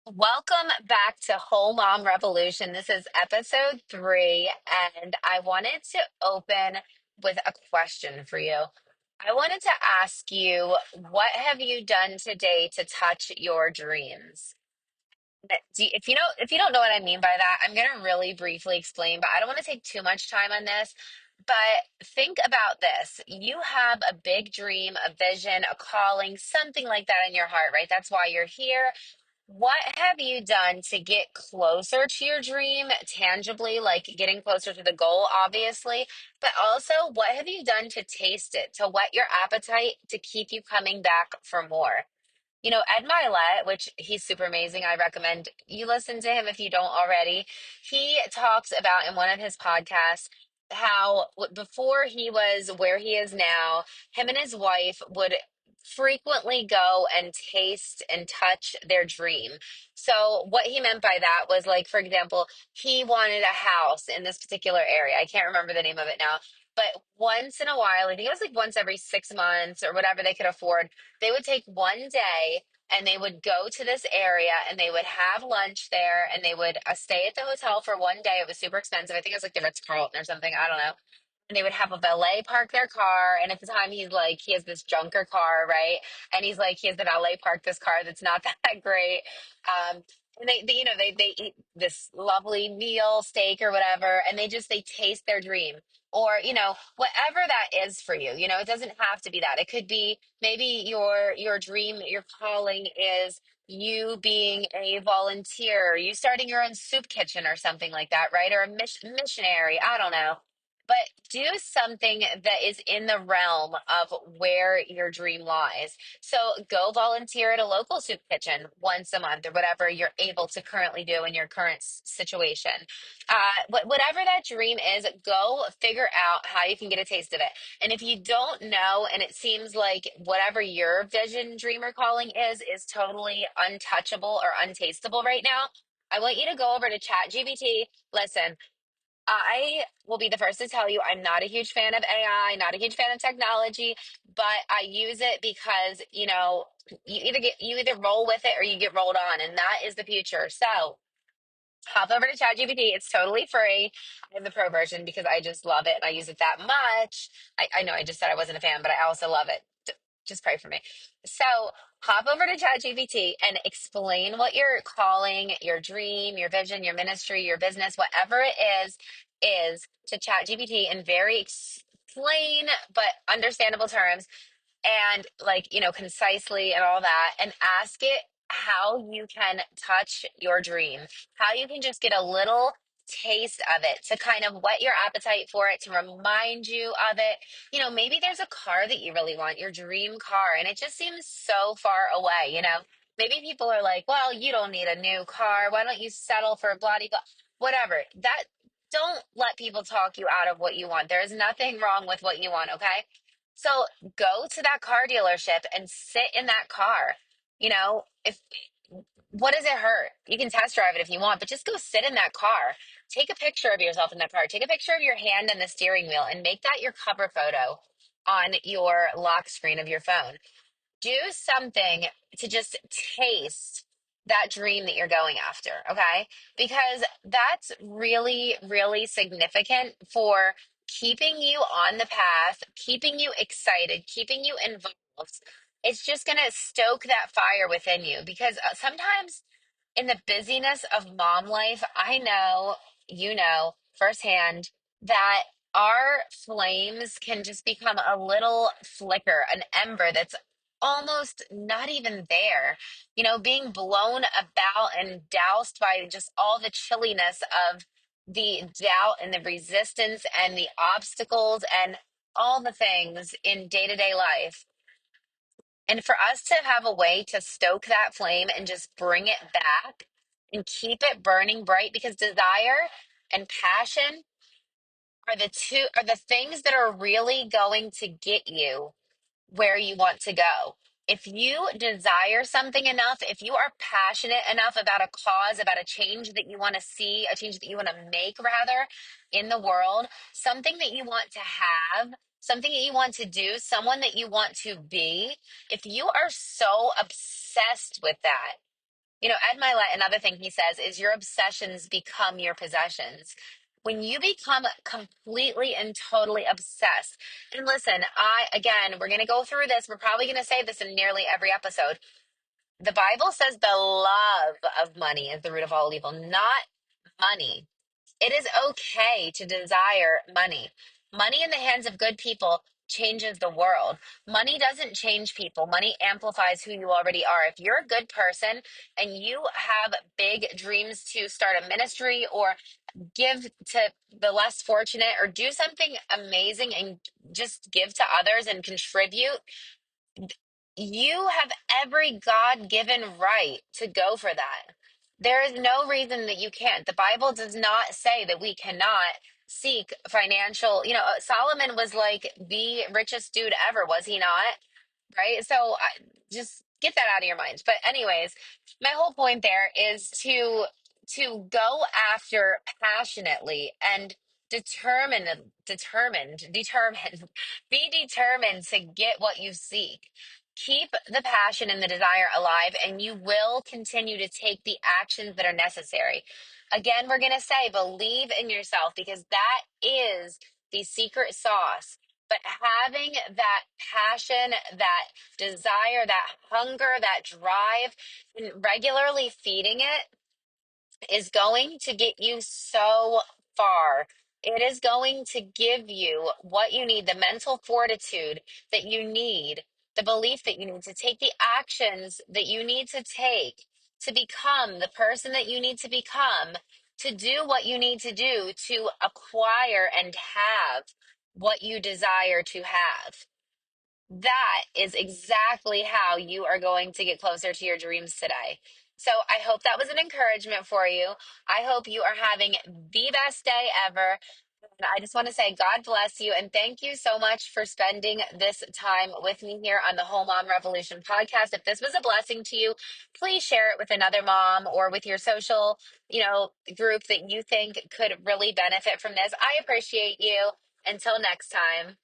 Welcome back to Whole Mom Revolution. This is episode 3, and I wanted to open with a question for you. I wanted to ask you, what have you done today to touch your dreams? If you don't know what I mean by that, I'm going to really briefly explain, but I don't want to take too much time on this. But think about this. You have a big dream, a vision, a calling, something like that in your heart, right? That's why you're here. What have you done to get closer to your dream tangibly, like getting closer to the goal, obviously, but also what have you done to taste it, to whet your appetite, to keep you coming back for more? Ed Mylett, which he's super amazing. I recommend you listen to him if you don't already. He talks about in one of his podcasts how before he was where he is now, him and his wife would frequently go and taste and touch their dream. So, what he meant by that was, like, for example, he wanted a house in this particular area. I can't remember the name of it now. But once in a while, I think it was like once every 6 months or whatever they could afford, they would take one day and they would go to this area and they would have lunch there and they would stay at the hotel for one day. It was super expensive. I think it was like the Ritz Carlton or something. I don't know. And they would have a valet park their car. And at the time, he's like, he has this junker car, right? And he's like, he has the valet park this car that's not that great. And they eat this lovely meal, steak or whatever, and they taste their dream. Or, whatever that is for you. It doesn't have to be that. It could be maybe your dream, your calling is you being a volunteer, you starting your own soup kitchen or something like that, right? Or a missionary. I don't know, but do something that is in the realm of where your dream lies. So go volunteer at a local soup kitchen once a month or whatever you're able to currently do in your current situation. Whatever that dream is, go figure out how you can get a taste of it. And if you don't know, and it seems like whatever your vision, dream, or calling is totally untouchable or untastable right now, I want you to go over to ChatGPT. Listen, I will be the first to tell you I'm not a huge fan of AI, not a huge fan of technology, but I use it because, you either roll with it or you get rolled on, and that is the future. So hop over to ChatGPT. It's totally free. I have the pro version because I just love it and I use it that much. I know I just said I wasn't a fan, but I also love it. Just pray for me. So hop over to ChatGPT and explain what you're calling your dream, your vision, your ministry, your business, whatever it is to ChatGPT in very plain but understandable terms and, like, concisely and all that, and ask it how you can touch your dream, how you can just get a little taste of it to kind of whet your appetite for it, to remind you of it. Maybe there's a car that you really want, your dream car, and it just seems so far away. Maybe people are like, well, you don't need a new car, why don't you settle for a bloody whatever that. Don't let people talk you out of what you want. There is nothing wrong with what you want, okay? So go to that car dealership and sit in that car. If what does it hurt? You can test drive it if you want, but just go sit in that car. Take a picture of yourself in that car. Take a picture of your hand in the steering wheel and make that your cover photo on your lock screen of your phone. Do something to just taste that dream that you're going after, okay? Because that's really, really significant for keeping you on the path, keeping you excited, keeping you involved. It's just going to stoke that fire within you because sometimes in the busyness of mom life, I know, firsthand that our flames can just become a little flicker, an ember that's almost not even there, being blown about and doused by just all the chilliness of the doubt and the resistance and the obstacles and all the things in day to day life. And for us to have a way to stoke that flame and just bring it back and keep it burning bright, because desire and passion are the things that are really going to get you where you want to go. If you desire something enough, if you are passionate enough about a cause, about a change that you want to see, a change that you want to make, rather, in the world, something that you want to have, something that you want to do, someone that you want to be, if you are so obsessed with that, Ed Mylett, another thing he says is your obsessions become your possessions. When you become completely and totally obsessed, and listen, again, we're going to go through this. We're probably going to say this in nearly every episode. The Bible says the love of money is the root of all evil, not money. It is okay to desire money. Money in the hands of good people changes the world. Money doesn't change people. Money amplifies who you already are. If you're a good person and you have big dreams to start a ministry or give to the less fortunate or do something amazing and just give to others and contribute, you have every God given right to go for that. There is no reason that you can't. The Bible does not say that we cannot seek financial. Solomon was like the richest dude ever, was he not? Right? So just get that out of your minds. But anyways, my whole point there is to go after passionately and determined, be determined to get what you seek. Keep the passion and the desire alive, and you will continue to take the actions that are necessary. Again, we're going to say believe in yourself because that is the secret sauce. But having that passion, that desire, that hunger, that drive, and regularly feeding it is going to get you so far. It is going to give you what you need, the mental fortitude that you need, the belief that you need to take the actions that you need to take to become the person that you need to become, to do what you need to do to acquire and have what you desire to have. That is exactly how you are going to get closer to your dreams today. So I hope that was an encouragement for you. I hope you are having the best day ever. And I just want to say God bless you and thank you so much for spending this time with me here on the Whole Mom Revolution podcast. If this was a blessing to you, please share it with another mom or with your social, group that you think could really benefit from this. I appreciate you. Until next time.